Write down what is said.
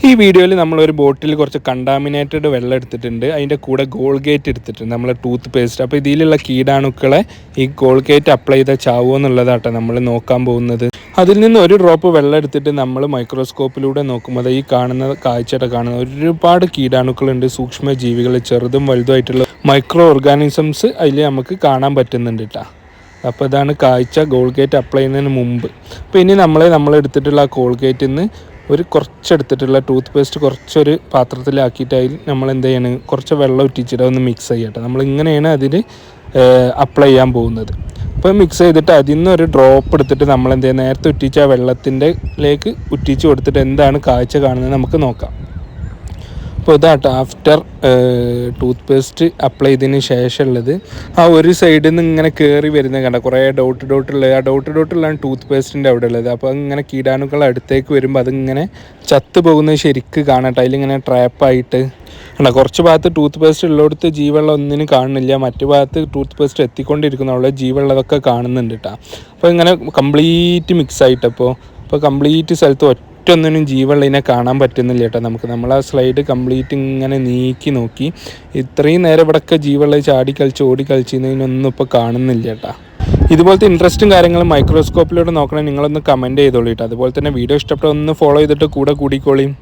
ഈ വീഡിയോയിൽ നമ്മളൊരു ബോട്ടിൽ കുറച്ച് കണ്ടാമിനേറ്റഡ് വെള്ളം എടുത്തിട്ടുണ്ട്. അതിൻ്റെ കൂടെ ഗോൾഗേറ്റ് എടുത്തിട്ടുണ്ട്, നമ്മളെ ടൂത്ത് പേസ്റ്റ്. അപ്പോൾ ഇതിലുള്ള കീടാണുക്കളെ ഈ ഗോൾഗേറ്റ് അപ്ലൈ ചെയ്താൽ ചാവുമോ എന്നുള്ളതാട്ടോ നമ്മൾ നോക്കാൻ പോകുന്നത്. അതിൽ നിന്ന് ഒരു ഡ്രോപ്പ് വെള്ളം എടുത്തിട്ട് നമ്മൾ മൈക്രോസ്കോപ്പിലൂടെ നോക്കുമ്പോൾ ഈ കാണുന്ന കാഴ്ചയുടെ കാണുന്ന ഒരുപാട് കീടാണുക്കളുണ്ട്, സൂക്ഷ്മ ജീവികൾ, ചെറുതും വലുതുമായിട്ടുള്ള മൈക്രോ ഓർഗാനിസംസ് അതിൽ നമുക്ക് കാണാൻ പറ്റുന്നുണ്ട് കേട്ടോ. അപ്പോൾ ഇതാണ് കാഴ്ച ഗോൾഗേറ്റ് അപ്ലൈ ചെയ്യുന്നതിന് മുമ്പ്. അപ്പോൾ ഇനി നമ്മളെടുത്തിട്ടുള്ള ആ കോൾഗേറ്റിൽ നിന്ന് ഒരു കുറച്ചെടുത്തിട്ടുള്ള ടൂത്ത് പേസ്റ്റ് കുറച്ചൊരു പാത്രത്തിലാക്കിയിട്ട് അതിൽ നമ്മൾ എന്ത് ചെയ്യണം, കുറച്ച് വെള്ളം ഉറ്റിച്ചിട്ട് ഒന്ന് മിക്സ് ചെയ്യട്ടെ. നമ്മളിങ്ങനെയാണ് അതിൽ അപ്ലൈ ചെയ്യാൻ പോകുന്നത്. അപ്പോൾ മിക്സ് ചെയ്തിട്ട് അതിൽ നിന്ന് ഒരു ഡ്രോപ്പ് എടുത്തിട്ട് നമ്മൾ എന്ത് ചെയ്യുക, നേരത്തെ ഉറ്റിച്ച ആ വെള്ളത്തിൻ്റെലേക്ക് ഉറ്റിച്ച് കൊടുത്തിട്ട് എന്താണ് കാഴ്ച കാണുന്നത് നമുക്ക് നോക്കാം. അപ്പോൾ ഇതാട്ടോ ആഫ്റ്റർ ടൂത്ത് പേസ്റ്റ് അപ്ലൈ ചെയ്തതിന് ശേഷമുള്ളത്. ആ ഒരു സൈഡിൽ നിന്ന് ഇങ്ങനെ കയറി വരുന്നത് കണ്ട കുറേ ഡോട്ടുള്ള ആ ഡോട്ടുള്ളതാണ് ടൂത്ത് പേസ്റ്റിൻ്റെ അവിടെ ഉള്ളത്. അപ്പോൾ ഇങ്ങനെ കീടാണുക്കൾ അടുത്തേക്ക് വരുമ്പോൾ അതിങ്ങനെ ചത്തു പോകുന്നത് ശരിക്ക് കാണട്ടെ. അതിലിങ്ങനെ ട്രാപ്പായിട്ട് കണ്ട കുറച്ച് ഭാഗത്ത് ടൂത്ത് പേസ്റ്റ് ഉള്ളിടത്ത് ജീവെള്ളം ഒന്നിനും കാണുന്നില്ല, മറ്റു ഭാഗത്ത് ടൂത്ത് പേസ്റ്റ് എത്തിക്കൊണ്ടിരിക്കുന്ന ജീവെള്ളതൊക്കെ കാണുന്നുണ്ട് കേട്ടോ. അപ്പോൾ ഇങ്ങനെ കംപ്ലീറ്റ് മിക്സ് ആയിട്ടപ്പോൾ കംപ്ലീറ്റ് സ്ഥലത്ത് ഒറ്റൊന്നിനും ജീവനുള്ളതിനെ കാണാൻ പറ്റുന്നില്ല കേട്ടോ നമുക്ക്. നമ്മൾ ആ സ്ലൈഡ് കംപ്ലീറ്റ് ഇങ്ങനെ നീക്കി നോക്കി, ഇത്രയും നേരം ഇവിടെയൊക്കെ ജീവനുള്ള ചാടി കളിച്ച് ഓടി കളിച്ചതിനൊന്നും ഇപ്പോൾ കാണുന്നില്ല കേട്ടോ. ഇതുപോലത്തെ ഇൻട്രസ്റ്റും കാര്യങ്ങളും മൈക്രോസ്കോപ്പിലൂടെ നോക്കണേ നിങ്ങളൊന്ന് കമൻറ്റ് ചെയ്തോളൂ കേട്ടോ. അതുപോലെ തന്നെ വീഡിയോ ഇഷ്ടപ്പെട്ട ഒന്ന് ഫോളോ ചെയ്തിട്ട് കൂടെ കൂടിക്കോളിയും.